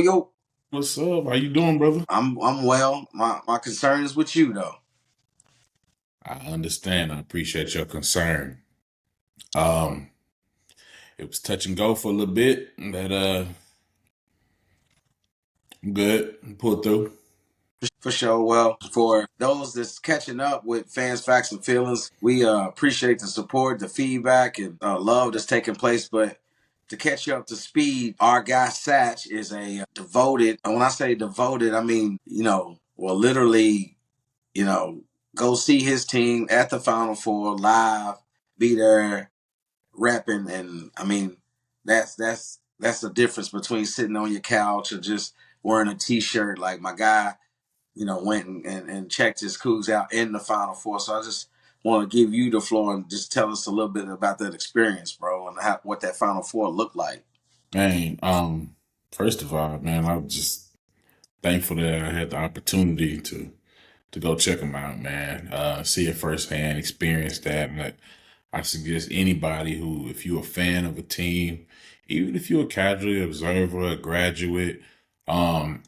yo. What's up? How you doing, brother? I'm well. My concern is with you though. I understand. I appreciate your concern. Um, it was touch and go for a little bit, but I'm good. Pulled through. For sure. Well, for those that's catching up with fans, facts, and feelings, we appreciate the support, the feedback, and love that's taking place. But to catch you up to speed, our guy Satch is a devoted. And when I say devoted, I mean literally, you know, go see his team at the Final Four live, be there, rapping, and I mean that's the difference between sitting on your couch or just wearing a t-shirt. Like my guy, went and checked his Cougs out in the Final Four. So I just want to give you the floor and just tell us a little bit about that experience, bro, and what that Final Four looked like. Man, first of all, man, I'm just thankful that I had the opportunity to go check them out, man. See it firsthand, experience that. And I suggest anybody who, if you're a fan of a team, even if you're a casual observer, a graduate, um,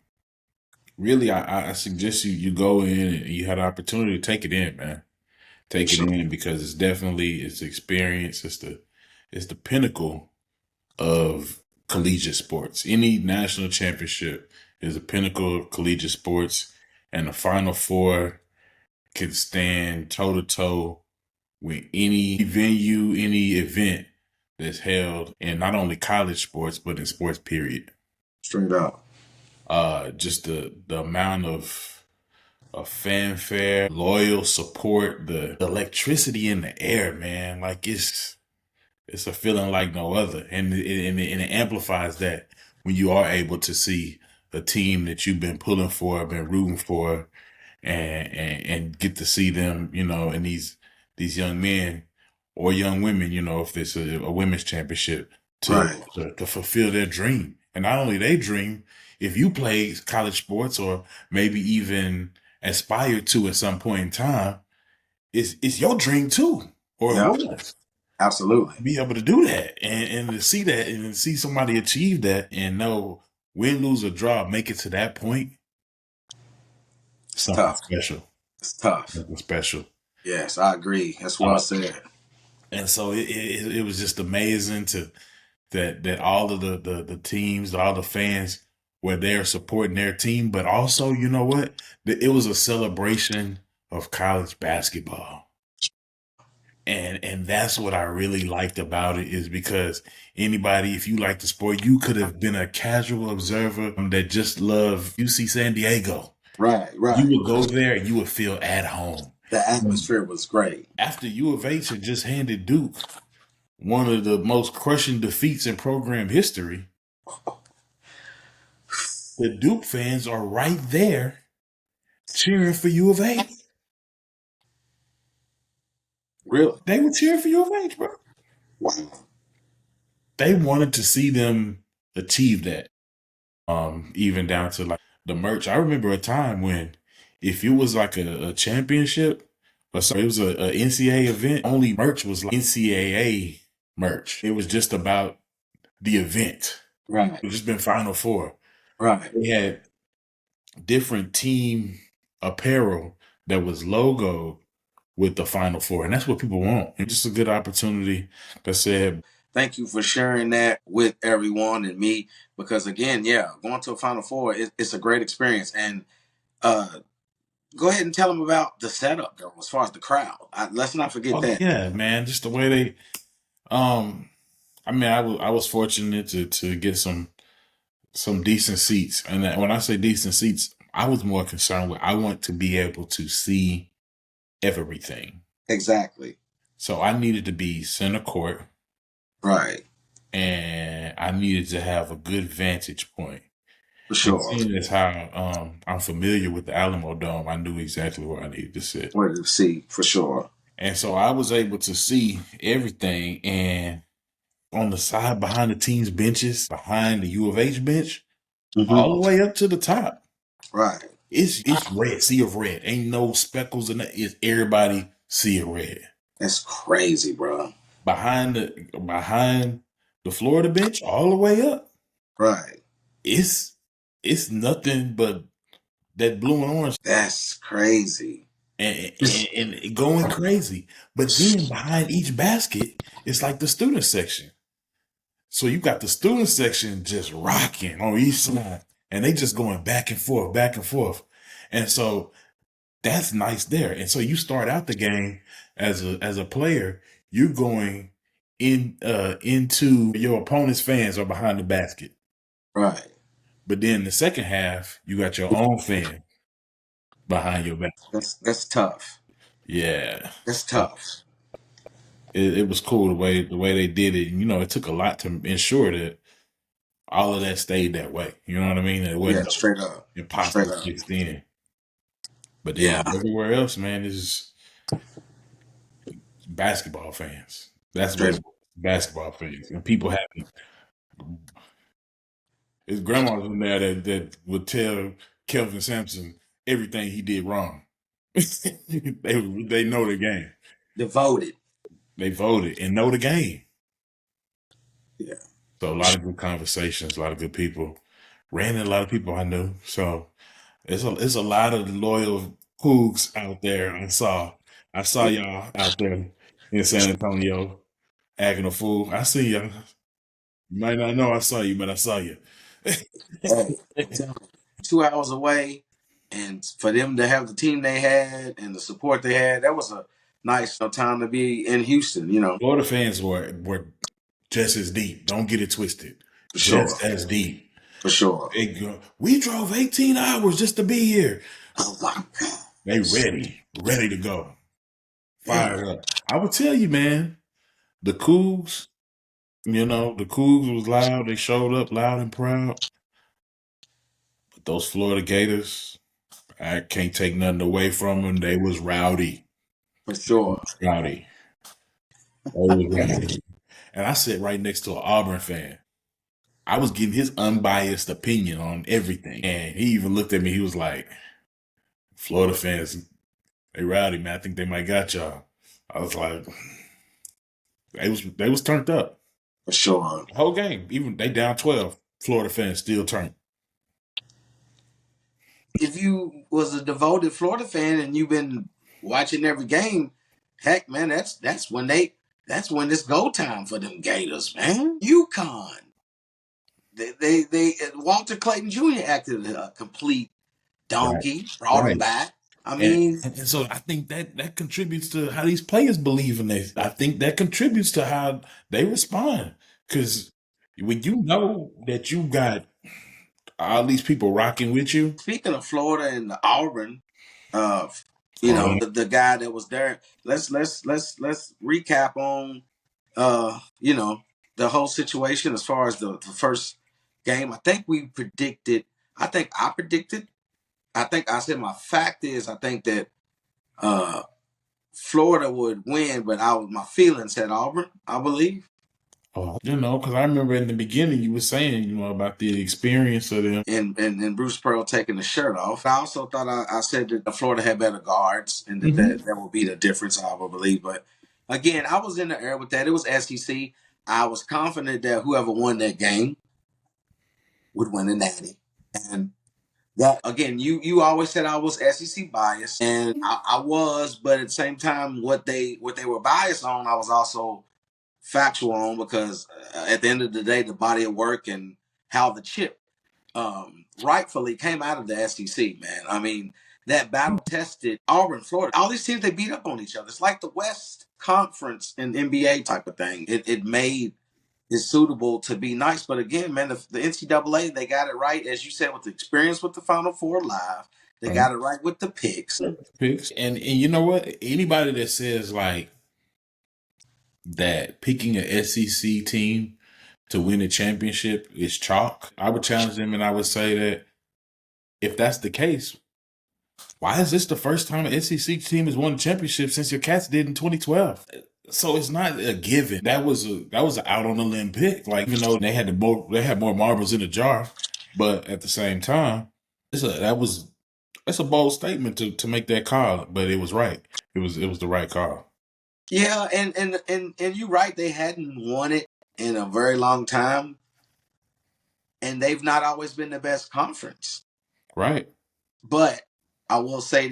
really, I suggest you go in and you have the opportunity to take it in, man. Take it in because it's experience. It's the pinnacle of collegiate sports. Any national championship is a pinnacle of collegiate sports, and the Final Four can stand toe to toe with any venue, any event that's held in not only college sports but in sports. Period. Straight up. Just the amount of fanfare, loyal support, the electricity in the air, man. Like it's a feeling like no other, and it amplifies that when you are able to see a team that you've been pulling for, been rooting for, and get to see them, and these young men or young women, if it's a women's championship, Right. to fulfill their dream, and not only their dream. If you play college sports or maybe even aspire to at some point in time, it's your dream too, or it Yeah. was. Absolutely. Be able to do that and to see that and see somebody achieve that and know win, lose, or draw, make it to that point. It's Something tough. special. It's tough. Something special. Yes, I agree. That's well Uh, said. and so it was just amazing that all of the teams, all the fans were there supporting their team, but also, you know what? It was a celebration of college basketball. And that's what I really liked about it, is because anybody, if you like the sport, you could have been a casual observer that just loved UC San Diego. Right. You would go there and you would feel at home. The atmosphere was great. After U of H had just handed Duke one of the most crushing defeats in program history, the Duke fans are right there cheering for U of H. Really? They were cheering for U of H, bro. Wow. They wanted to see them achieve that. Even down to like the merch. I remember a time when if it was like a championship or so, it was a NCAA event, only merch was like NCAA merch. It was just about the event. Right. It was just been Final Four. Right. They had different team apparel that was logo with the Final Four, and that's what people want. It's just a good opportunity. That said, Thank you for sharing that with everyone and me, because again, yeah, going to a Final Four, it's a great experience. And go ahead and tell them about the setup, though, as far as the crowd. Let's not forget oh that. yeah, man, just the way they. Um, I mean, I was fortunate to get some decent seats, and when I say decent seats, I was more concerned with I want to be able to see everything. Exactly. So I needed to be center court, Right. and I needed to have a good vantage point. For And sure. seeing as how I'm familiar with the Alamo Dome, I knew exactly where I needed to sit. Wanted to see, for sure. And so I was able to see everything. And on the side behind the team's benches, behind the U of H bench, all the way up to the top, Right. it's red, sea of red. Ain't no speckles in it. It's everybody sea of red. That's crazy, bro. Behind the Florida bench, all the way up, Right. it's it's nothing but that blue and orange That's crazy. and going crazy. But then behind each basket, it's like the student section. So you got the student section just rocking on each side, and they just going back and forth, back and forth. And so that's nice there. And so you start out the game as a player, you're going into your opponent's fans are behind the basket. Right. But then the second half, you got your own fan behind your back. That's tough. Yeah. That's tough. It was cool the way they did it. You know, it took a lot to ensure that all of that stayed that way. You know what I mean? It Yeah, wasn't straight up. Straight impossible up. mixed in. But Yeah. then everywhere else, man, is basketball fans. That's what Straight it's basketball fans. And people having his grandmas in there that would tell Kelvin Sampson everything he did wrong. They know the game. devoted. They voted and know the game. Yeah. So a lot of good conversations, a lot of good people. Ran into a lot of people I knew. So it's a lot of loyal Cougs out there. I saw y'all out there in San Antonio acting a fool. I see you. You might not know I saw you, but I saw you. Hey, I'm telling you, 2 hours away, and for them to have the team they had and the support they had, that was a nice time to be in Houston. Florida fans were just as deep. Don't get it twisted. For sure. Just as deep. For sure. We drove 18 hours just to be here. Oh my God. They ready to go. Yeah. Fired up. I would tell you, man, the Cougs, the Cougs was loud. They showed up loud and proud. But those Florida Gators, I can't take nothing away from them. They was rowdy. For sure. Rowdy. They was rowdy. And I sit right next to an Auburn fan. I was getting his unbiased opinion on everything. And he even looked at me. He was like, Florida fans, they rowdy, man. I think they might got y'all. I was like, they was turned up. For sure. The whole game. Even they down 12. Florida fans still turned. If you was a devoted Florida fan and you've been watching every game, heck, man, that's when it's go time for them Gators, man. UConn. They Walter Clayton Jr. acted a complete donkey, brought him back. I mean, and so I think that contributes to how these players believe in this. I think that contributes to how they respond. Because when you know that you got all these people rocking with you, speaking of Florida and Auburn, the guy that was there. Let's recap on the whole situation as far as the first game. I think we predicted. I think I predicted. I think I said my fact is I think that Florida would win, but my feelings said Auburn, I believe. Because I remember in the beginning you were saying, about the experience of them. And Bruce Pearl taking the shirt off. I also thought I said that Florida had better guards and that would be the difference, I would believe. But again, I was in the air with that. It was SEC. I was confident that whoever won that game would win the Natty. And that, again, you always said I was SEC biased, and I was, but at the same time, what they were biased on, I was also factual on, because at the end of the day, the body of work and how the chip rightfully came out of the SEC, man. I mean, that battle tested Auburn, Florida. All these teams, they beat up on each other. It's like the West Conference and NBA type of thing. It made it suitable to be nice. But again, man, the NCAA, they got it right, as you said, with the experience with the Final Four live. They got it right with the picks. And you know what? Anybody that says like that picking an SEC team to win a championship is chalk, I would challenge them and I would say that if that's the case, why is this the first time an SEC team has won a championship since your Cats did in 2012? So it's not a given. That was an out on the limb pick. Like, even though they had more marbles in the jar, but at the same time, that's a bold statement to make that call. But it was right. It was the right call. Yeah, and you're right. They hadn't won it in a very long time. and they've not always been the best conference. Right. But I will say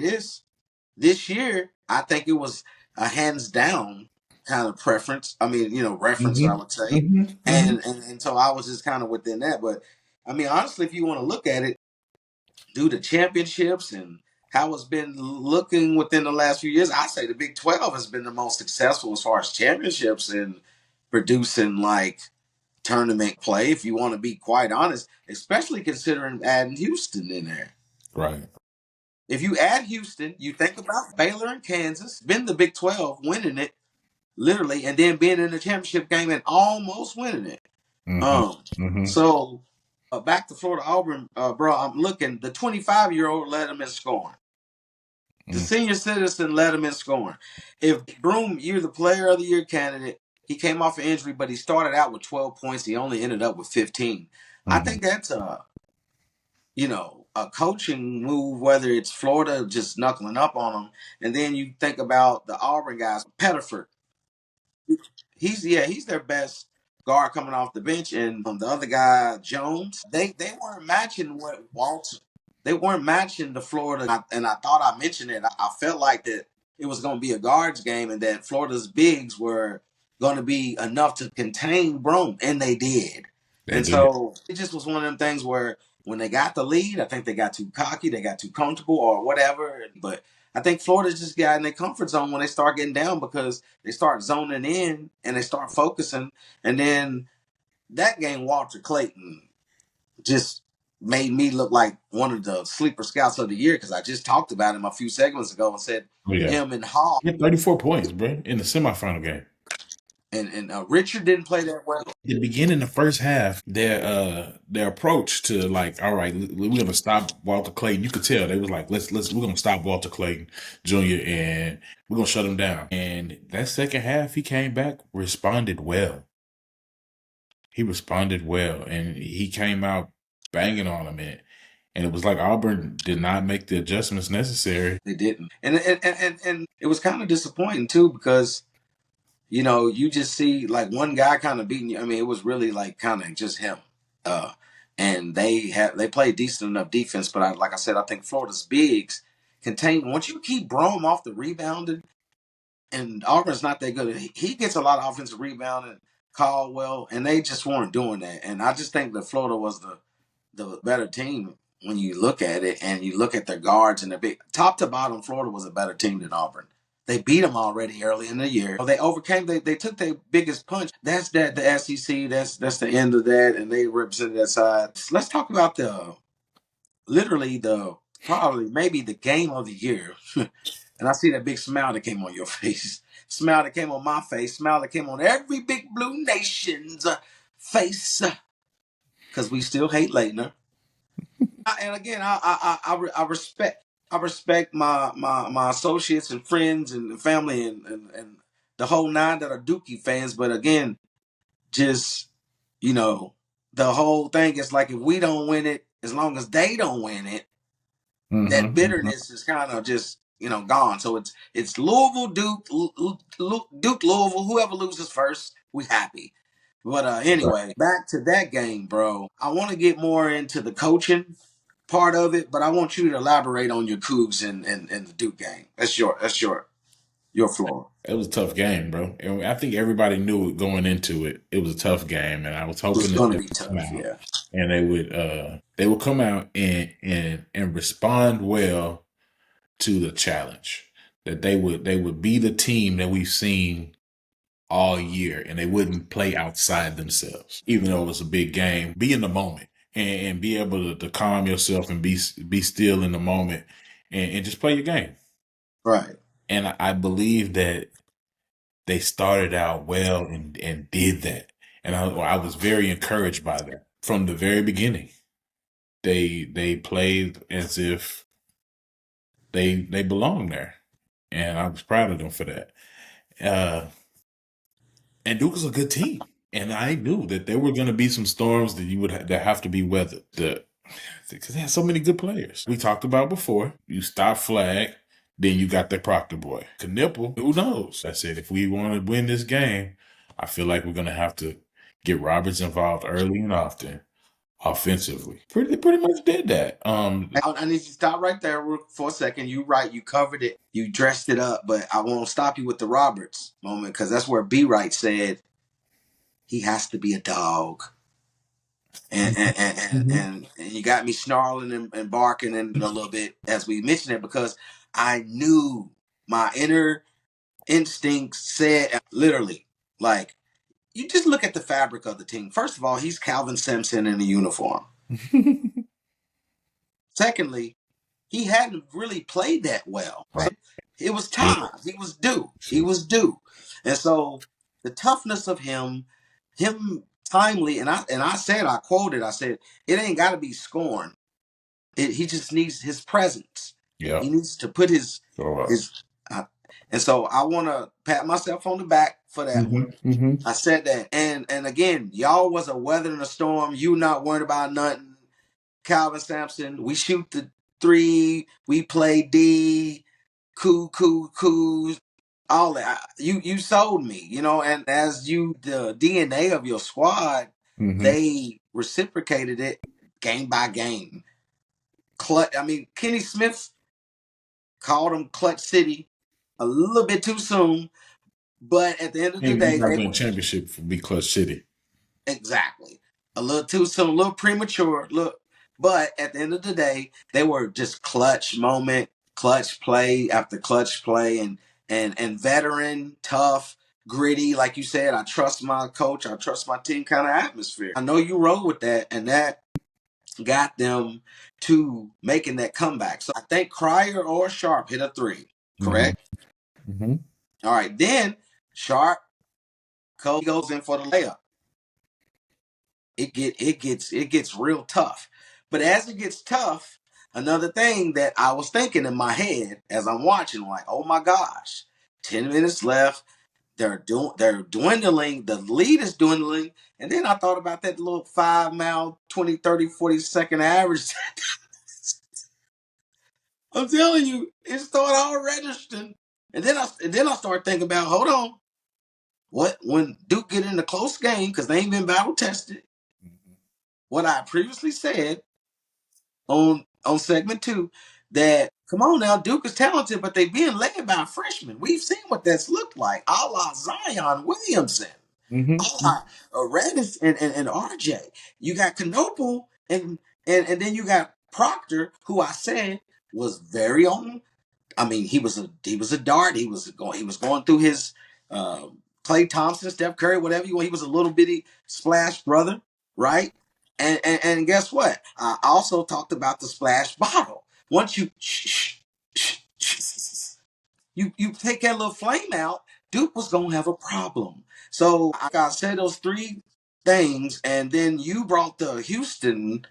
this year, I think it was a hands down kind of preference. I mean, reference, I Mm-hmm. would say. Mm-hmm. Mm-hmm. And so I was just kind of within that. But I mean, honestly, if you want to look at it, due to championships and how it's been looking within the last few years, I say the Big 12 has been the most successful as far as championships and producing like tournament play, if you want to be quite honest, especially considering adding Houston in there. Right. If you add Houston, you think about Baylor and Kansas, been the Big 12, winning it literally, and then being in the championship game and almost winning it. Mm-hmm. Um, Mm-hmm. so back to Florida Auburn, bro. I'm looking. The 25-year-old led them in scoring. The Mm-hmm. senior citizen led him in scoring. If Broom, you're the player of the year candidate, he came off an injury, but he started out with 12 points. He only ended up with 15. I Mm-hmm. think that's a coaching move, whether it's Florida just knuckling up on them. And then you think about the Auburn guys, Pettiford. He's their best guard coming off the bench, and the other guy Jones. They weren't matching what Walter. They weren't matching the Florida, and I thought I mentioned it. I felt like that it was going to be a guards game, and that Florida's bigs were going to be enough to contain Brome, and they did. They And did. so it just was one of them things where when they got the lead, I think they got too cocky, they got too comfortable, or whatever. But I think Florida's just got in their comfort zone when they start getting down because they start zoning in and they start focusing. And then that game, Walter Clayton just made me look like one of the sleeper scouts of the year because I just talked about him a few segments ago and said Oh yeah. him and Hall He had 34 points, bro, in the semifinal game. and Richard didn't play that well. The beginning of the first half, their approach to like, all right, we're gonna stop Walter Clayton. You could tell they was like, let's we're gonna stop Walter Clayton Jr. and we're gonna shut him down. And that second half, he came back, responded well. He responded well, and he came out banging on him. And it was like Auburn did not make the adjustments necessary. They didn't, and it was kind of disappointing too because you just see like one guy kind of beating you. I mean, it was really like kind of just him. Uh, and they played decent enough defense, but like I said, I think Florida's bigs contain once you keep Brome off the rebounding, and Auburn's not that good. He gets a lot of offensive rebounding, Caldwell, and they just weren't doing that. And I just think that Florida was the better team when you look at it and you look at their guards and their big top to bottom. Florida was a better team than Auburn. They beat them already early in the year. They overcame. They took their biggest punch. That's the SEC. That's the end of that, and they represented that side. Let's talk about literally the probably maybe the game of the year. And I see that big smile that came on your face. Smile that came on my face. Smile that came on every Big Blue Nation's face. Because we still hate Leitner. And again, I respect my associates and friends and family and the whole nine that are Dookie fans. But again, just you know, the whole thing is like if we don't win it, as long as they don't win it, that Mm-hmm, mm-hmm. bitterness is kind of just gone. So it's Louisville, Duke, Louisville. Whoever loses first, we happy. But Right. anyway, back to that game, bro. I want to get more into the coaching part of it, but I want you to elaborate on your Cougs and the Duke game. That's your floor. It was a tough game, bro. And I think everybody knew it going into it. It was a tough game, and I was It's hoping that going they to be would come tough, out yeah. and they would come out and respond well to the challenge. That they would be the team that we've seen all year, and they wouldn't play outside themselves. Even though it was a big game, be in the moment and be able to calm yourself and be still in the moment and just play your game. Right. And I believe that they started out well and did that. And I was very encouraged by that from the very beginning. They played as if they belonged there, and I was proud of them for that. Uh, and Duke is a good team, and I knew that there were going to be some storms that you would that have to be weathered. Because they had so many good players. We talked about before. You stop Flag, then you got the Proctor boy. Knipple, who knows? I said, if we want to win this game, I feel like we're going to have to get Roberts involved early and often. offensively. Pretty much did that. I need you to stop right there for a second. You right, you covered it, you dressed it up, but I won't stop you with the Roberts moment because that's where B Wright said he has to be a dog. And you got me snarling and barking and a little bit as we mentioned it because I knew my inner instinct said literally like you just look at the fabric of the team. First of all, he's Calvin Simpson in a uniform. Secondly, he hadn't really played that well. Right. It was time. He was due. He was due. And so the toughness of him timely, and I said, I quoted, I said, it ain't got to be scorn. He just needs his presence. Yeah. He needs to put his and so I want to pat myself on the back for that one. I said that, and again, y'all was a weathering a storm. You not worried about nothing. Calvin Sampson, we shoot the 3, we play D, cool, all that. You sold me, and as the DNA of your squad, they reciprocated it game by game. Kenny Smith called him Clutch City a little bit too soon, but at the end of the day, they won championship for be Clutch City. Exactly, a little too soon, a little premature. But at the end of the day, they were just clutch moment, clutch play after clutch play, and veteran, tough, gritty. Like you said, I trust my coach, I trust my team kind of atmosphere. I know you roll with that, and that got them to making that comeback. So I think Cryer or Sharp hit a 3, correct? All right, then Sharp goes in for the layup. It gets real tough. But as it gets tough, another thing that I was thinking in my head as I'm watching, like, oh my gosh, 10 minutes left. They're dwindling. The lead is dwindling. And then I thought about that little 5 mile, 20, 30, 40-second average. I'm telling you, it started all registering. And then I started thinking about, hold on. What when Duke get in a close game, because they ain't been battle tested, what I previously said on segment 2, that come on now, Duke is talented, but they being led by a freshman. We've seen what that's looked like, a la Zion Williamson, a la Reddish and RJ. You got Knoble and then you got Proctor, who I said was very on. I mean, he was a dart. He was going through his Klay Thompson, Steph Curry, whatever you want. He was a little bitty splash brother, right? And guess what? I also talked about the splash bottle. Once you take that little flame out, Duke was gonna have a problem. So I said those 3 things, and then you brought the Houston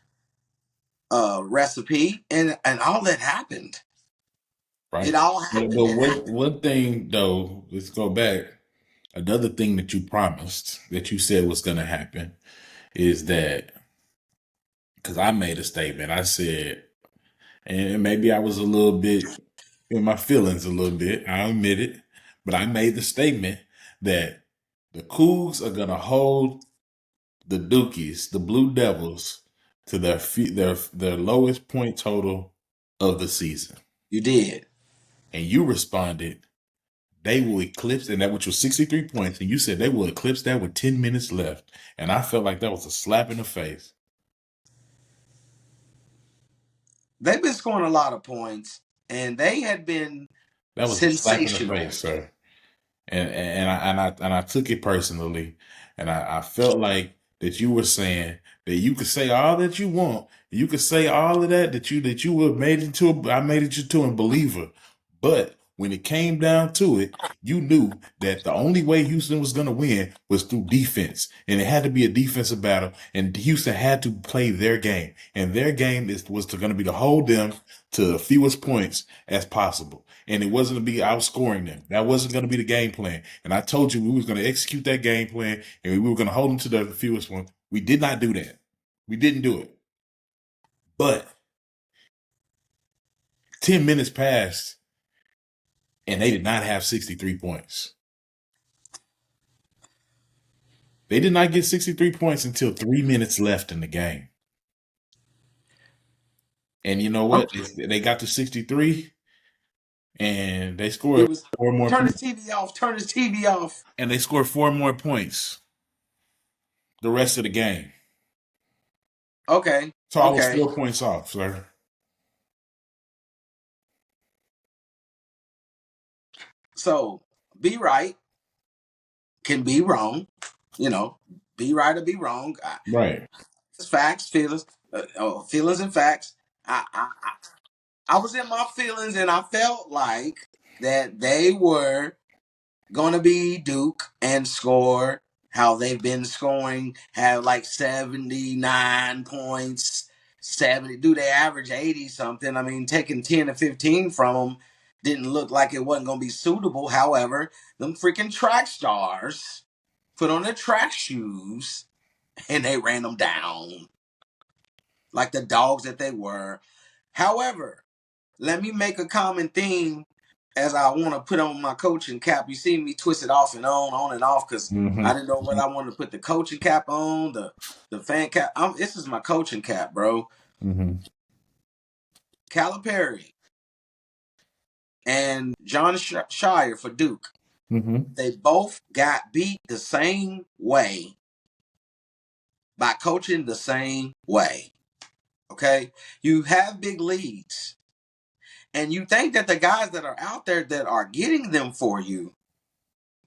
recipe, and all that happened. Right. It all happened. But one thing though, let's go back. Another thing that you promised that you said was going to happen is that, because I made a statement, I said, and maybe I was a little bit in my feelings a little bit, I admit it, but I made the statement that the Cougs are going to hold the Dukies, the Blue Devils, to their lowest point total of the season. You did. And you responded, they will eclipse, and that which was 63 points, and you said they will eclipse that with 10 minutes left. And I felt like that was a slap in the face. They've been scoring a lot of points, and they had been that was sensational. A slap in the face, sir. And I took it personally, and I felt like that you were saying that you could say all that you want, you could say all of that you would made into I made it into a believer, but when it came down to it, you knew that the only way Houston was going to win was through defense, and it had to be a defensive battle, and Houston had to play their game, and their game was going to be to hold them to the fewest points as possible, and it wasn't to be outscoring them. That wasn't going to be the game plan, and I told you we was going to execute that game plan, and we were going to hold them to the fewest one. We did not do that. We didn't do it. But 10 minutes passed, and they did not have 63 points. They did not get 63 points until 3 minutes left in the game. And you know I'm, what? They got to 63 and they it scored was four more turn his points. TV off. Turn his TV off. And they scored four more points the rest of the game. Okay, So I was okay. 4 points off, sir. So be right can be wrong. You know, be right or be wrong. Right. It's facts, feelings, feelings and facts. I was in my feelings, and I felt like that they were going to be Duke and score how they've been scoring, have like 79 points, 70. Do they average 80 something? I mean, taking 10 to 15 from them didn't look like it wasn't going to be suitable. However, them freaking track stars put on their track shoes and they ran them down like the dogs that they were. However, let me make a common theme as I want to put on my coaching cap. You see me twist it off and on and off, because Mm-hmm. I didn't know whether I wanted to put the coaching cap on, the fan cap. This is my coaching cap, bro. Mm-hmm. Calipari and John Shire for Duke. Mm-hmm. They both got beat the same way by coaching the same way. Okay? You have big leads. And you think that the guys that are out there that are getting them for you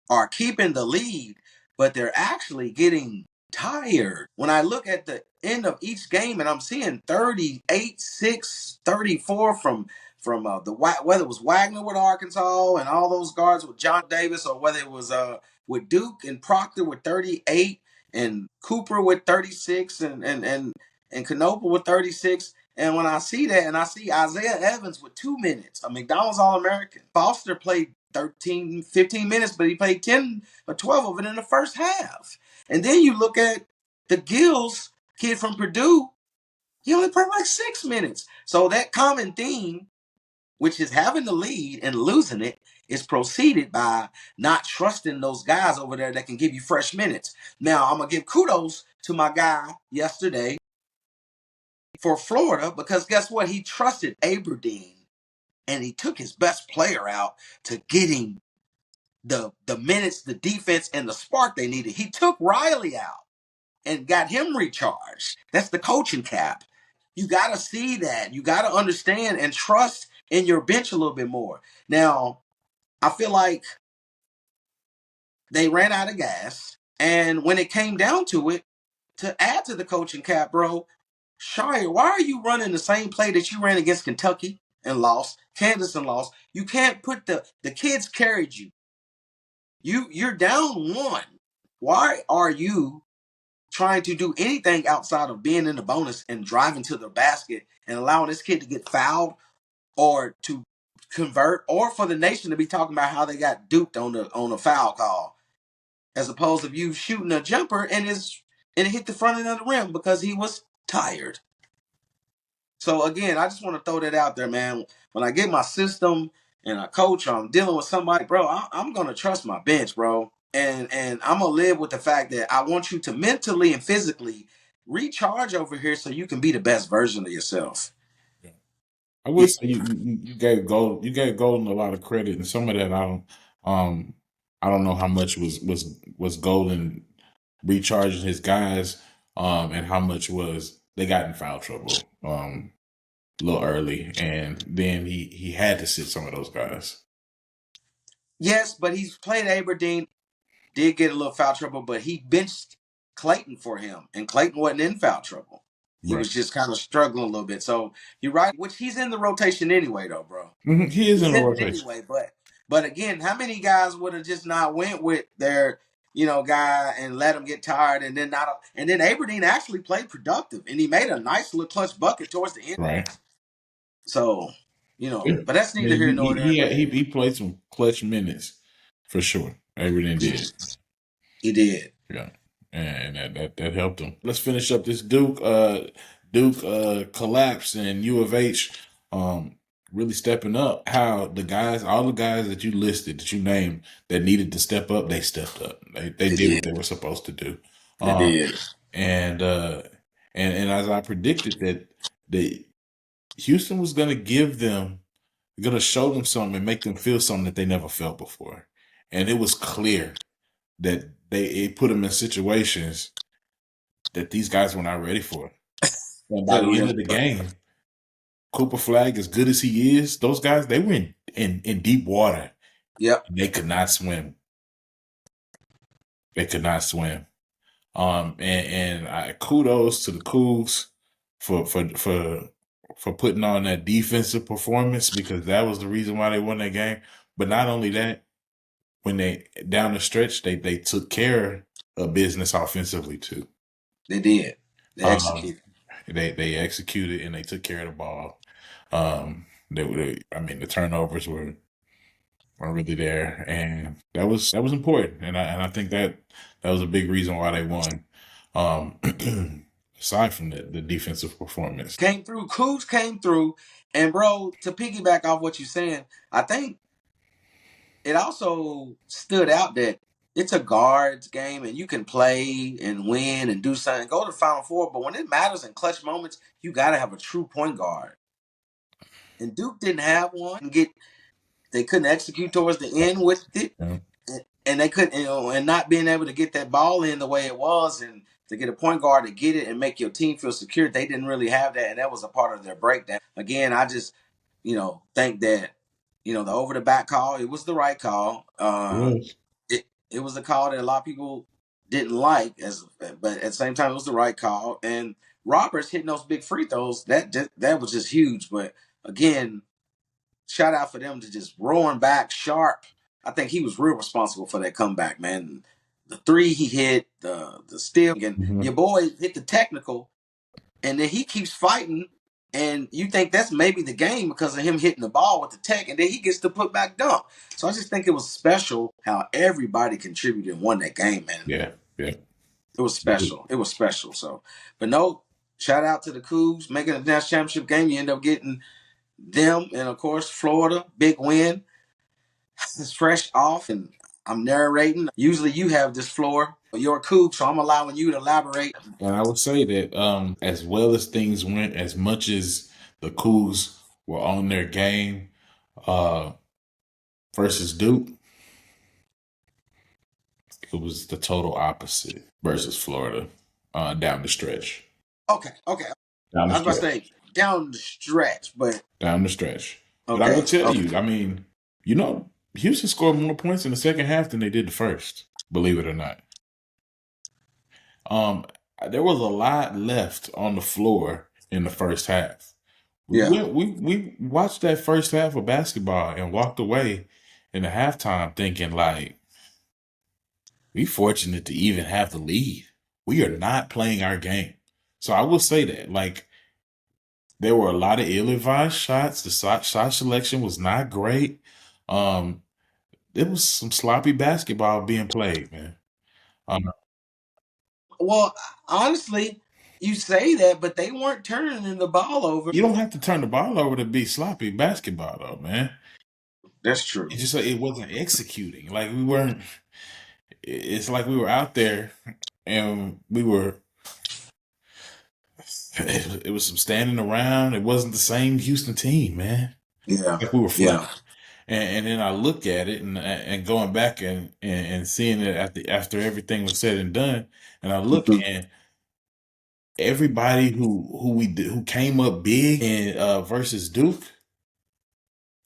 are keeping the lead, but they're actually getting tired. When I look at the end of each game and I'm seeing 38-6, 34 from whether it was Wagner with Arkansas and all those guards with John Davis, or whether it was with Duke and Proctor with 38 and Cooper with 36 and Knoble with 36. And when I see that, and I see Isaiah Evans with 2 minutes, a McDonald's All-American. Foster played 13, 15 minutes, but he played 10 or 12 of it in the first half. And then you look at the Gills kid from Purdue, he only played like 6 minutes. So that common theme, which is having the lead and losing it, is proceeded by not trusting those guys over there that can give you fresh minutes. Now, I'm going to give kudos to my guy yesterday for Florida, because guess what? He trusted Aberdeen, and he took his best player out to get him the minutes, the defense, and the spark they needed. He took Riley out and got him recharged. That's the coaching cap. You got to see that. You got to understand and trust in your bench a little bit more. Now, I feel like they ran out of gas. And when it came down to it, to add to the coaching cap, bro, Shire, why are you running the same play that you ran against Kentucky and lost, Kansas and lost? You can't put the kids carried you. You're down one. Why are you trying to do anything outside of being in the bonus and driving to the basket and allowing this kid to get fouled or to convert, or for the nation to be talking about how they got duped on the foul call, as opposed to you shooting a jumper and it hit the front end of the rim because he was tired. So again, I just want to throw that out there, man. When I get my system and a coach, I'm dealing with somebody, bro, I'm gonna trust my bench, bro. And I'm gonna live with the fact that I want you to mentally and physically recharge over here so you can be the best version of yourself. Yeah. I would say you gave Golden a lot of credit, and some of that I don't know how much was Golden recharging his guys, and how much was they got in foul trouble a little early, and then he had to sit some of those guys. Yes, but he's played Aberdeen, did get a little foul trouble, but he benched Clayton for him, and Clayton wasn't in foul trouble. He Right. was just kind of struggling a little bit. So you're right, which he's in the rotation anyway, though, bro. He is in He's the in it rotation. anyway. But again, how many guys would have just not went with their guy and let him get tired, and then not, and then Aberdeen actually played productive, and he made a nice little clutch bucket towards the end. Right. So Yeah. but that's Yeah, neither here nor there. But he played some clutch minutes for sure. Everything did. he did. Yeah, and that helped him. Let's finish up this Duke collapse, and U of H really stepping up. How all the guys that you listed, that you named, that needed to step up, they stepped up. They did what they were supposed to do. They Um, did. and as I predicted that Houston was going to give them, going to show them something and make them feel something that they never felt before. And it was clear that it put them in situations that these guys were not ready for. And by They the end of really the were. game, Cooper Flag, as good as he is, those guys, they were in deep water. Yep. They could not swim. They could not swim. And kudos to the Cougs for putting on that defensive performance, because that was the reason why they won that game. But not only that, when they down the stretch, they took care of business offensively too. They did. They Um, executed. they executed and they took care of the ball. I mean, the turnovers were really there, and that was important. And I think that was a big reason why they won. Aside from the defensive performance. Came through. Cougs came through. And, bro, to piggyback off what you're saying, I think it also stood out that it's a guards game and you can play and win and do something, go to the Final Four. But when it matters in clutch moments, you got to have a true point guard. And Duke didn't have one. They couldn't execute towards the end with it. Yeah. And they couldn't, and not being able to get that ball in the way it was, and to get a point guard to get it and make your team feel secure, they didn't really have that, and that was a part of their breakdown. Again, I just, think that, the over the back call, it was the right call. Yes. It was a call that a lot of people didn't like, but at the same time, it was the right call. And Roberts hitting those big free throws, that was just huge. But again, shout out for them to just roaring back sharp. I think he was real responsible for that comeback, man. The three he hit, the steal, and your boy hit the technical, and then he keeps fighting, and you think that's maybe the game because of him hitting the ball with the tech, and then he gets the putback dunk. So I just think it was special how everybody contributed and won that game, man. Yeah. Yeah. It was special. It was special. So, but no, shout out to the Cougs making the national championship game. You end up getting them, and of course Florida, big win. It's fresh off, and I'm narrating. Usually you have this floor, your Coug, so I'm allowing you to elaborate. And I would say that as well as things went, as much as the Cougs were on their game uh, versus Duke, it was the total opposite versus Florida down the stretch. Okay. Down I the was about to stretch. say down the stretch, but Down the stretch. But I will okay. tell you, I mean, Houston scored more points in the second half than they did the first, believe it or not. There was a lot left on the floor in the first half. Yeah. We watched that first half of basketball and walked away in the halftime thinking like, we fortunate to even have the lead. We are not playing our game. So I will say that, like, there were a lot of ill-advised shots. The shot selection was not great. There was some sloppy basketball being played, man. Well, honestly, you say that, but they weren't turning the ball over. You don't have to turn the ball over to be sloppy basketball, though, man. That's true. It's just like it wasn't executing. Like we weren't. It's like we were out there, and we were. It was some standing around. It wasn't the same Houston team, man. Yeah. Like we were flat. Yeah. And then I look at it and going back and seeing it after everything was said and done, and I look and everybody who came up big in versus Duke.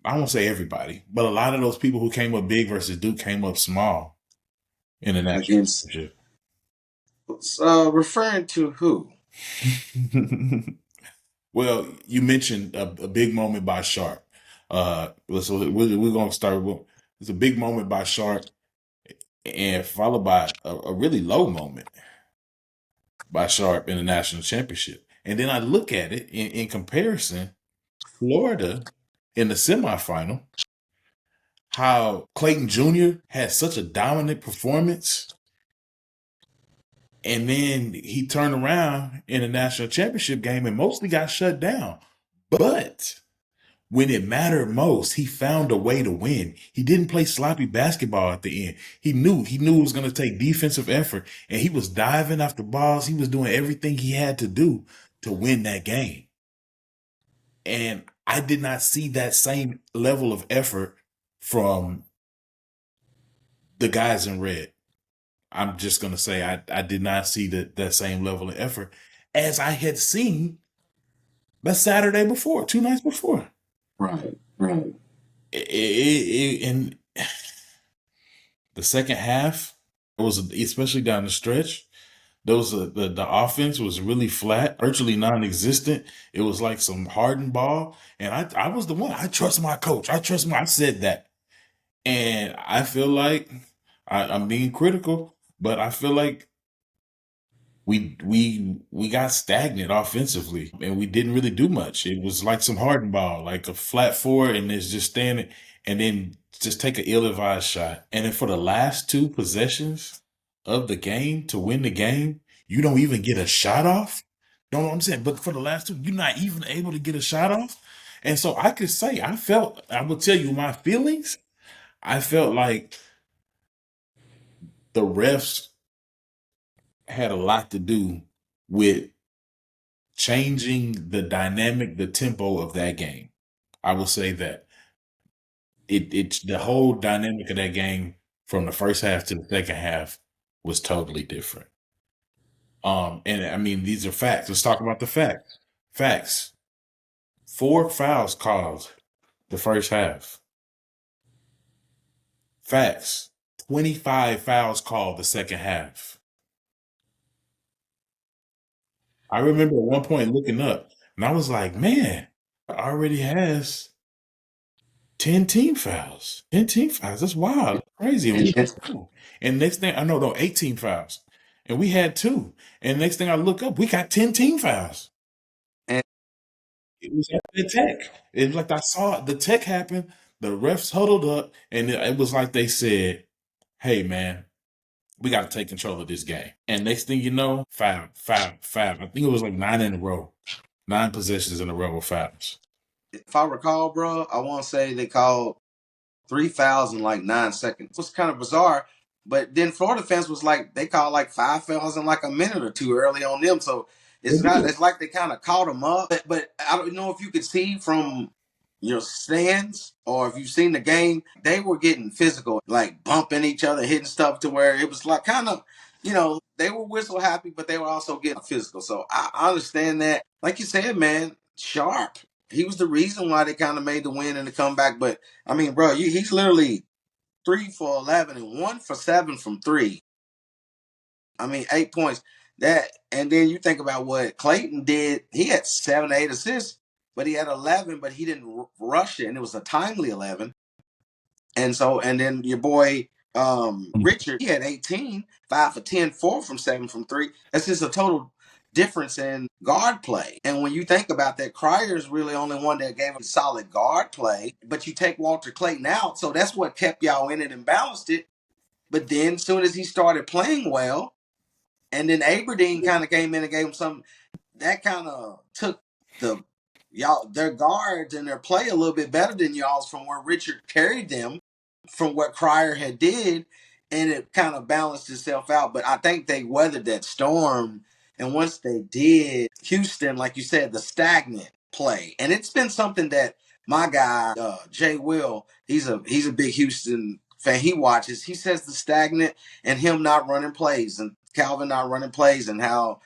I won't say everybody, but a lot of those people who came up big versus Duke came up small in the national Against championship. referring to who? Well, you mentioned a big moment by Sharp. So we're going to start with it's a big moment by Sharp, and followed by a really low moment by Sharp in the national championship. And then I look at it in comparison, Florida in the semifinal, how Clayton Jr. had such a dominant performance. And then he turned around in the national championship game and mostly got shut down. But when it mattered most, he found a way to win. He didn't play sloppy basketball at the end. He knew it was going to take defensive effort, and he was diving after balls. He was doing everything he had to do to win that game. And I did not see that same level of effort from the guys in red. I'm just gonna say I did not see that same level of effort as I had seen the Saturday before, 2 nights before. Right, right. In the second half, it was especially down the stretch. The offense was really flat, virtually non-existent. It was like some hardened ball, and I was the one. I trust my coach. I said that, and I feel like I'm being critical, but I feel like we got stagnant offensively, and we didn't really do much. It was like some hardened ball, like a flat four, and it's just standing, and then just take an ill-advised shot. And then for the last two possessions of the game to win the game, you don't even get a shot off. You know what I'm saying? But for the last two, you're not even able to get a shot off. And so I could say I will tell you my feelings. I felt like the refs had a lot to do with changing the dynamic, the tempo of that game. I will say that it's the whole dynamic of that game from the first half to the second half was totally different. And I mean, these are facts. Let's talk about the facts. Facts. 4 fouls called the first half. Facts. 25 fouls called the second half. I remember at one point looking up and I was like, man, already has 10 team fouls. 10 team fouls. That's wild. That's crazy. And we had two. And next thing I know, no, 18 fouls. And we had two. And next thing I look up, we got 10 team fouls. And It was at the tech. It was like I saw the tech happen. The refs huddled up, and it was like they said, hey, man, we got to take control of this game. And next thing you know, foul, foul, foul. I think it was like 9 in a row. 9 possessions in a row of fouls. if I recall, bro, I want to say they called 3 fouls in like 9 seconds. It was kind of bizarre. But then Florida fans was like, they called like 5 fouls in like a minute or two early on them. So it's not, it's like they kind of caught them up. But I don't know if you could see from your stands or if you've seen the game, they were getting physical, like bumping each other, hitting stuff to where it was like kind of, they were whistle happy, but they were also getting physical. So I understand that. Like you said, man, Sharp, he was the reason why they kind of made the win and the comeback. But I mean, bro, he's literally 3 for 11 and 1 for 7 from 3. I mean, 8 points. That, and then you think about what Clayton did. He had 7, 8 assists, but he had 11, but he didn't rush it, and it was a timely 11. And so, and then your boy Richard, he had 18, 5 for 10, 4 from 7 from 3. That's just a total difference in guard play. And when you think about that, Cryer's really only one that gave him solid guard play. But you take Walter Clayton out, so that's what kept y'all in it and balanced it. But then, as soon as he started playing well, and then Aberdeen kind of came in and gave him some, that kind of took their guards and their play a little bit better than y'all's from where Richard carried them from what Cryer had did, and it kind of balanced itself out. But I think they weathered that storm, and once they did, Houston, like you said, the stagnant play, and it's been something that my guy Jay Will, he's a big Houston fan. He watches. He says the stagnant and him not running plays and Calvin not running plays and how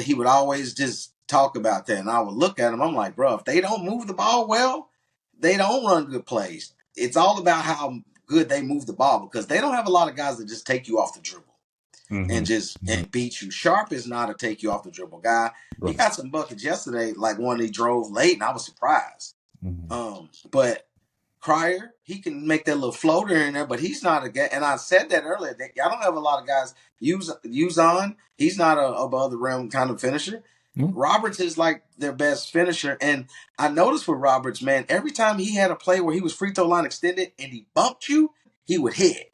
he would always just talk about that. And I would look at him. I'm like, bro, if they don't move the ball well, they don't run good plays. It's all about how good they move the ball because they don't have a lot of guys that just take you off the dribble and just and beat you. Sharp is not a take you off the dribble guy. Right. He got some buckets yesterday, like one he drove late, and I was surprised. But Cryer, he can make that little floater in there, but he's not a guy. And I said that earlier. I don't have a lot of guys use on. He's not a above the rim kind of finisher. Roberts is like their best finisher. And I noticed with Roberts, man, every time he had a play where he was free throw line extended and he bumped you, he would hit.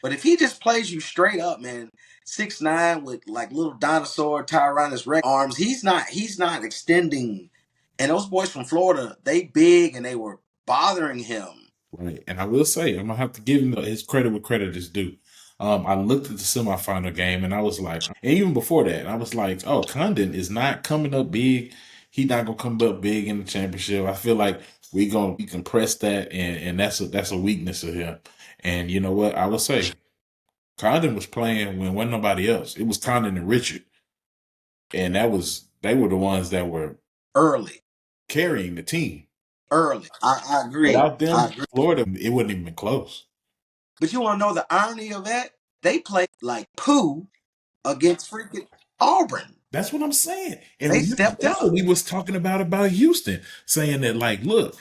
But if he just plays you straight up, man, 6'9" with like little dinosaur Tyrannus Rex arms, he's not extending. And those boys from Florida, they big and they were bothering him. Right. And I will say, I'm gonna have to give him his credit where credit is due. I looked at the semifinal game and I was like, and even before that, I was like, oh, Condon is not coming up big. he not gonna come up big in the championship. I feel like we can press that, and that's a weakness of him. And you know what? I would say Condon was playing when wasn't nobody else. It was Condon and Richard, and they were the ones that were early. carrying the team. Early. I agree. Without them, I agree. Florida, it wouldn't even been close. But you want to know the irony of that? They played like poo against freaking Auburn. That's what I'm saying. And They stepped that's up. what we was talking about Houston, saying that like, look,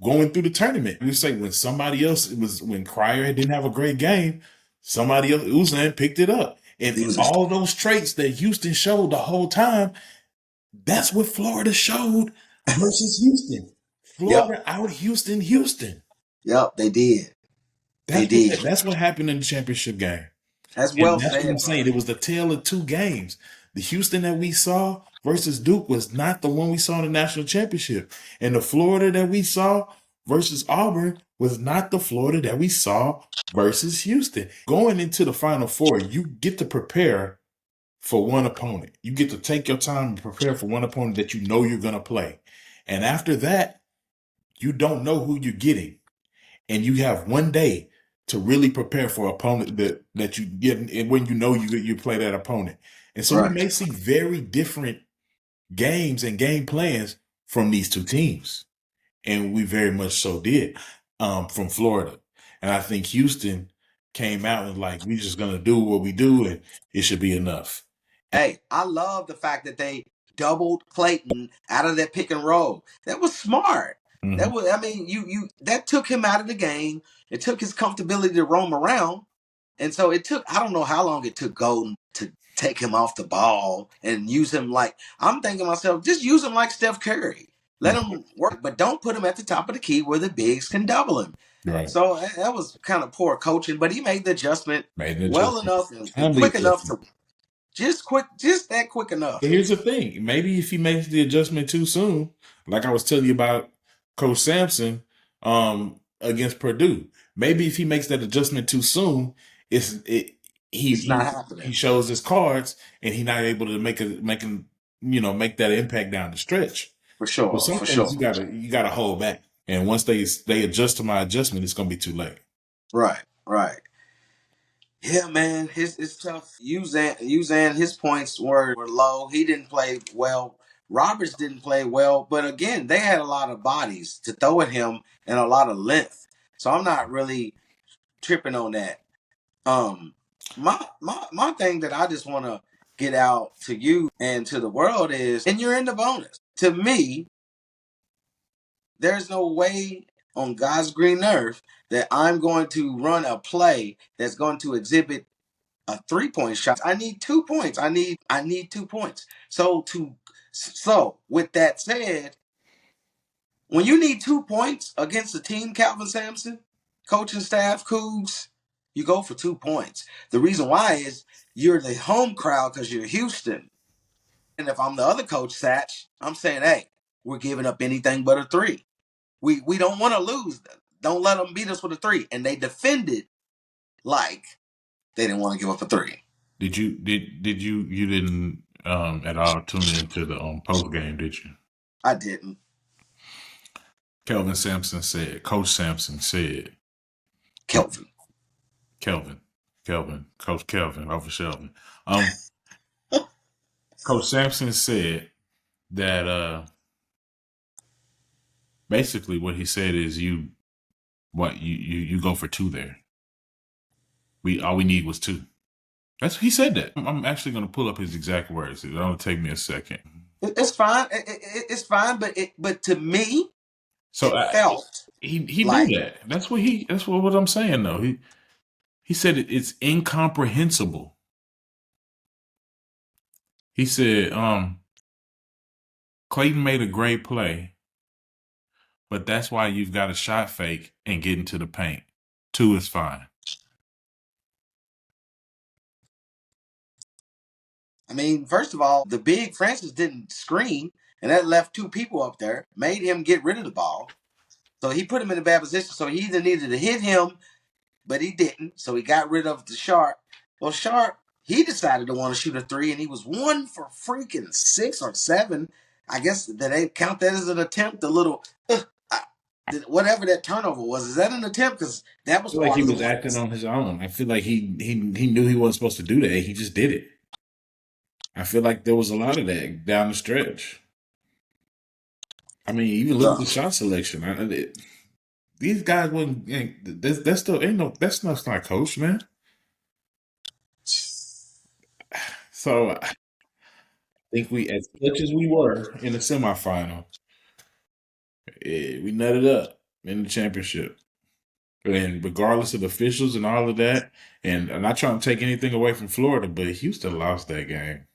going through the tournament, we say when somebody else, it was when Cryer didn't have a great game, somebody else, Uzan picked it up. And all those traits that Houston showed the whole time, that's what Florida showed versus Houston. Florida out Houston. Yep, they did. That's what happened in the championship game. That's And well that's said. what I'm saying. It was the tale of two games. The Houston that we saw versus Duke was not the one we saw in the national championship. And the Florida that we saw versus Auburn was not the Florida that we saw versus Houston. Going into the Final Four, you get to prepare for one opponent. You get to take your time and prepare for one opponent that you know you're going to play. And after that, you don't know who you're getting. And you have one day to really prepare for an opponent that you get, and when you know you play that opponent. And so we may see very different games and game plans from these two teams. And we very much so did from Florida. And I think Houston came out and like, we're just going to do what we do and it should be enough. Hey, I love the fact that they doubled Clayton out of that pick and roll. That was smart. Mm-hmm. That was, I mean, you that took him out of the game. It took his comfortability to roam around. And so it took, I don't know how long it took Golden to take him off the ball and use him like, I'm thinking to myself, just use him like Steph Curry. Let him work, but don't put him at the top of the key where the bigs can double him. Right. So that was kind of poor coaching, but he made the adjustment well enough and quick enough to just that quick enough. But here's the thing. Maybe if he makes the adjustment too soon, like I was telling you about Coach Sampson against Purdue, maybe if he makes that adjustment too soon, it's not happening. He shows his cards and he's not able to make that impact down the stretch. For sure. But some things you gotta hold back. And once they adjust to my adjustment, it's gonna be too late. Right. Yeah, man, it's tough. Uzan, his points were low. He didn't play well. Roberts didn't play well, but again, they had a lot of bodies to throw at him and a lot of length. So I'm not really tripping on that. My thing that I just want to get out to you and to the world is, and you're in the bonus. To me, there's no way on God's green earth that I'm going to run a play that's going to exhibit a 3-point shot. I need 2 points. I need 2 points. So with that said, when you need 2 points against a team, Calvin Sampson, coaching staff, Cougs, you go for 2 points. The reason why is you're the home crowd because you're Houston. And if I'm the other coach, Satch, I'm saying, hey, we're giving up anything but a 3. We don't want to lose. Don't let them beat us with a 3. And they defended like they didn't want to give up a 3. Did you didn't at all tune into the post game, did you? I didn't. Coach Sampson said, Coach Kelvin over Shelvin. Coach Sampson said that basically what he said is you go for 2 there. All we need was 2. He said that. I'm actually going to pull up his exact words. It'll only take me a second. It's fine. It's fine, but to me, it felt he like, knew that. That's what I'm saying though. He said it's incomprehensible. He said, Clayton made a great play, but that's why you've got a shot fake and get into the paint. 2 is fine. I mean, first of all, the big Francis didn't screen, and that left 2 people up there, made him get rid of the ball. So he put him in a bad position. So he either needed to hit him, but he didn't. So he got rid of the Sharp. Well, Sharp, he decided to want to shoot a 3, and he was 1 for freaking 6 or 7. I guess that they count that as an attempt. A little, whatever that turnover was, is that an attempt? Because that I was feel like part he of the was win. acting on his own. I feel like he knew he wasn't supposed to do that. He just did it. I feel like there was a lot of that down the stretch. I mean, even look at the shot selection. These guys wouldn't. That's still ain't no. That's not coach, man. So I think we, as much as we were in the semifinal, we nutted up in the championship. And regardless of the officials and all of that, and I'm not trying to take anything away from Florida, but Houston lost that game.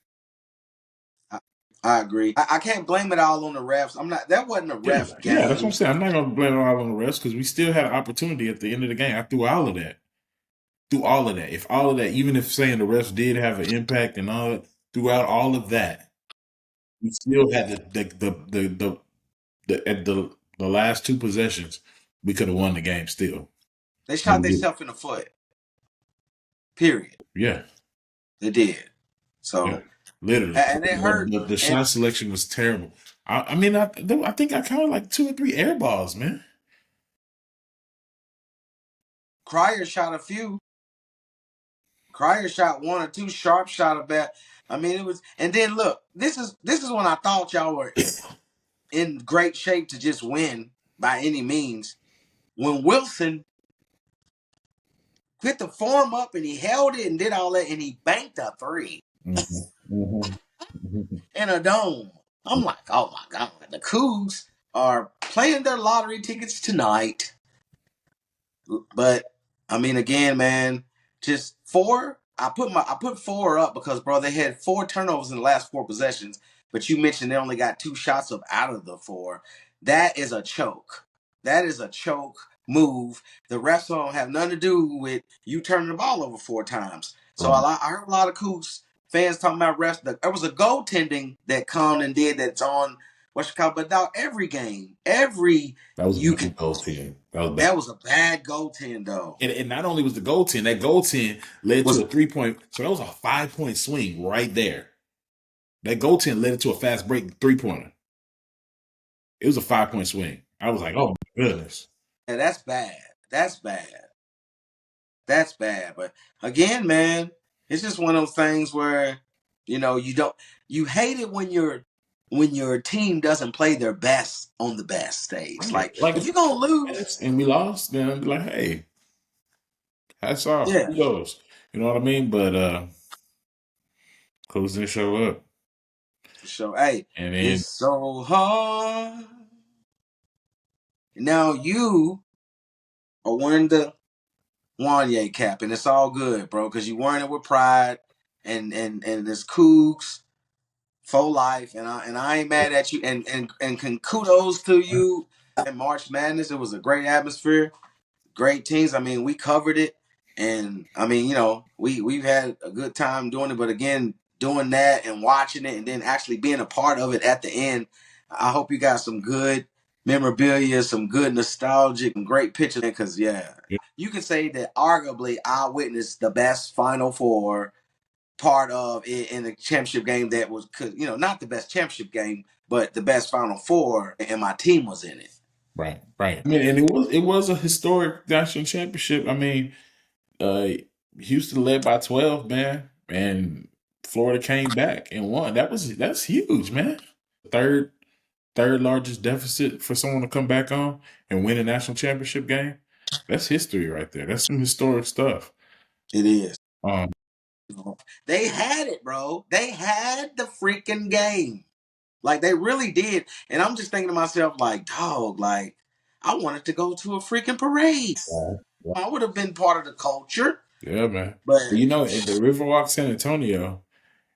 I agree. I can't blame it all on the refs. I'm not. That wasn't a Yeah, ref yeah, that's what I'm game. saying. I'm not going to blame it all on the refs because we still had an opportunity at the end of the game. I threw all of that. Through all of that, if all of that, even if saying the refs did have an impact and all, throughout all of that, we still had at the last two possessions, we could have won the game still. They shot And we, themselves in the foot. Period. yeah, They did. yeah, So literally. and it hurt. The And shot selection was terrible. I mean, I think I counted like 2 or 3 air balls, man. Cryer shot a few. Cryer shot 1 or 2. Sharp shot a bat. I mean, it was. And then look, this is when I thought y'all were in great shape to just win by any means. When Wilson put the form up and he held it and did all that and he banked a 3 in a dome. I'm like, oh my God, the Cougs are playing their lottery tickets tonight. But I mean, again, man, just 4. I put 4 up because, bro, they had 4 turnovers in the last 4 possessions. But you mentioned they only got 2 shots up out of the 4. That is a choke. That is a choke move. The refs don't have nothing to do with you turning the ball over 4 times. So I heard a lot of Cougs fans talking about refs. There was a goaltending that Condon did that's on what's it called, but now every game, That was a you bad can. goaltend. That was bad. That was a bad goaltend, though. And not only was the goaltend, that goaltend led to a 3-point. So that was a 5-point swing right there. That goaltend led it to a fast break 3-pointer. It was a 5-point swing. I was like, oh my goodness. And that's bad. That's bad. That's bad. But again, man, it's just one of those things where, you hate it when your team doesn't play their best on the best stage. Right. Like, Like if if you're gonna lose, and we lost, then I'd be like, hey, hats off. yeah, Kudos. You know what I mean? But Coach didn't show up. for sure. Hey, And then it's so hard. Now you are wearing the Wanye cap, and it's all good, bro, because you're wearing it with pride, and it's Cougs for life, and I ain't mad at you, and kudos to you. And March Madness, it was a great atmosphere, great teams. I mean, we covered it, and I mean, we've had a good time doing it. But again, doing that and watching it, and then actually being a part of it at the end, I hope you got some good memorabilia, some good nostalgic, and great pictures. Because you can say that arguably I witnessed the best Final Four part of it in the championship game that was, not the best championship game, but the best Final Four, and my team was in it. right. I mean, and it was a historic national championship. I mean, uh Houston led by 12, man, and Florida came back and won. That's huge, man. Third third largest deficit for someone to come back on and win a national championship game. That's history right there. That's some historic stuff. It is. Um, They had it, bro. They had the freaking game. Like, they really did. And I'm just thinking to myself, like, dog, like, I wanted to go to a freaking parade. I would have been part of the culture. yeah, man. But But at the Riverwalk San Antonio,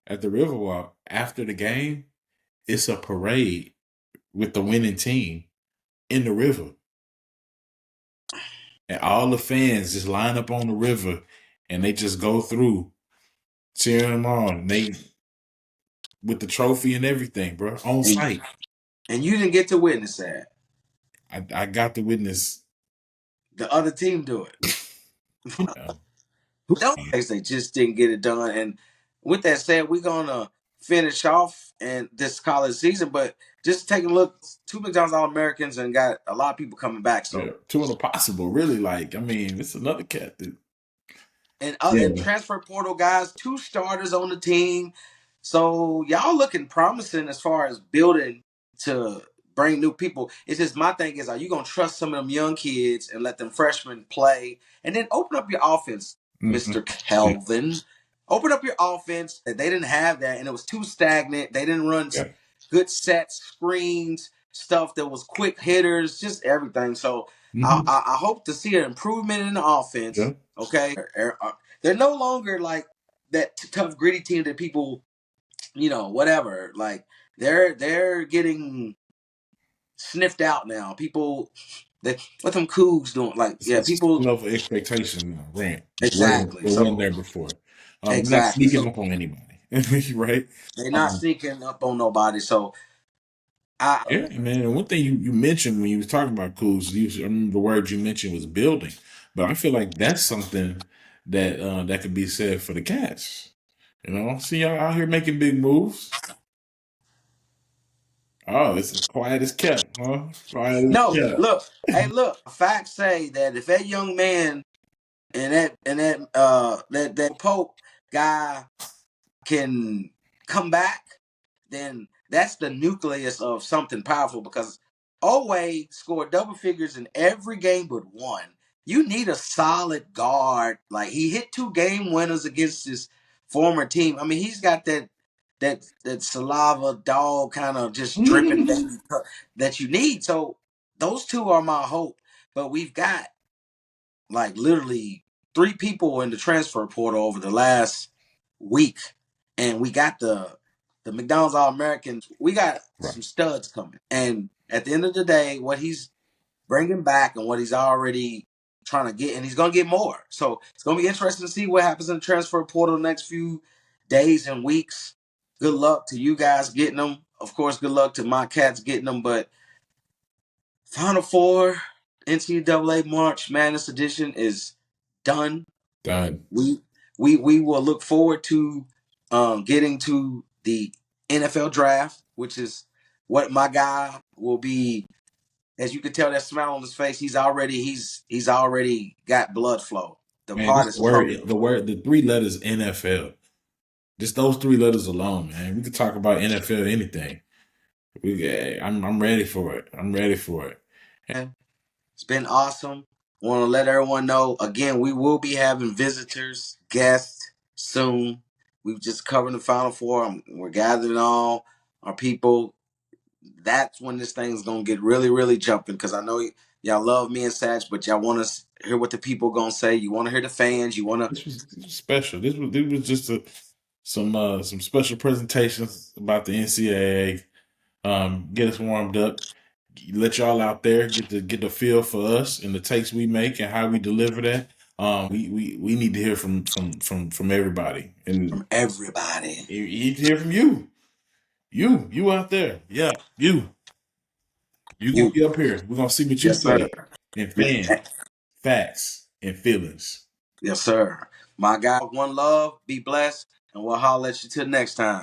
at the Riverwalk, after the game, it's a parade with the winning team in the river. And all the fans just line up on the river and they just go through cheering them on. They with the trophy and everything, bro, on site. and you didn't get to witness that. I got to witness. The other team do it. Yeah. Those days they just didn't get it done. And with that said, we're gonna finish off and this college season. But just taking a look, 2 McDonald's All-Americans and got a lot of people coming back. Yeah, So two in the possible. Really, like I mean, it's another cat that. and Yeah. transfer portal guys, 2 starters on the team. So y'all looking promising as far as building to bring new people. It's just my thing is, are you gonna trust some of them young kids and let them freshmen play, and then open up your offense, Mm-hmm. Mr. Kelvin? Open up your offense. They didn't have that, and it was too stagnant. They didn't run Yeah. good sets, screens, stuff that was quick hitters, just everything. So Mm-hmm. I hope to see an improvement in the offense. Yeah. Okay, they're no longer like that tough, gritty team that people, whatever. Like they're getting sniffed out now. People, what them Cougs doing? Like, yeah, It's people. enough expectation rant. Exactly. It wasn't So there before. They're not exactly. sneaking So up on anybody, right? they're not Um, sneaking up on nobody. So I yeah, man. And one thing you mentioned when you was talking about Kuz, I remember the word you mentioned was building, but I feel like that's something that could be said for the Cats. You know, see y'all out here making big moves. Oh, it's as quiet as kept, huh? Quiet as no kept. look. Hey, look. Facts say that if that young man and that Pope guy can come back, then that's the nucleus of something powerful because Owe scored double figures in every game but one. You need a solid guard. Like he hit 2 game winners against his former team. I mean, he's got that saliva dog kind of just dripping baby that you need. So those two are my hope. But we've got like literally 3 people in the transfer portal over the last week, and we got the McDonald's All Americans. We got Right. some studs coming, and at the end of the day, what he's bringing back and what he's already trying to get, and he's gonna get more. So it's gonna be interesting to see what happens in the transfer portal the next few days and weeks. Good luck to you guys getting them. Of course, good luck to my Cats getting them. But Final Four NCAA March Madness edition is done. Done. We will look forward to getting to the NFL draft, which is what my guy will be. As you can tell, that smile on his face. He's already got blood flow. The Man, heart just is pumping. the 3 letters NFL. Just those 3 letters alone, man. We could talk about NFL anything. I'm ready for it. I'm ready for it. It's been awesome. Want to let everyone know again. We will be having visitors, guests soon. We've just covered the Final Four. We're gathering all our people. That's when this thing's gonna get really, really jumping. Because I know y'all love me and Satch, but y'all want to hear what the people gonna say. You want to hear the fans. You want to. This was special. This was just some special presentations about the NCAA. Get us warmed up. Let y'all out there get the feel for us and the takes we make and how we deliver that. We need to hear from everybody, and From everybody. you need to hear from you. You out there. Yeah, you gonna You. be up here. We're gonna see what you Yes, sir. say. And fan facts and feelings. Yes, sir. My guy, one love. Be blessed, and we'll holler at you till next time.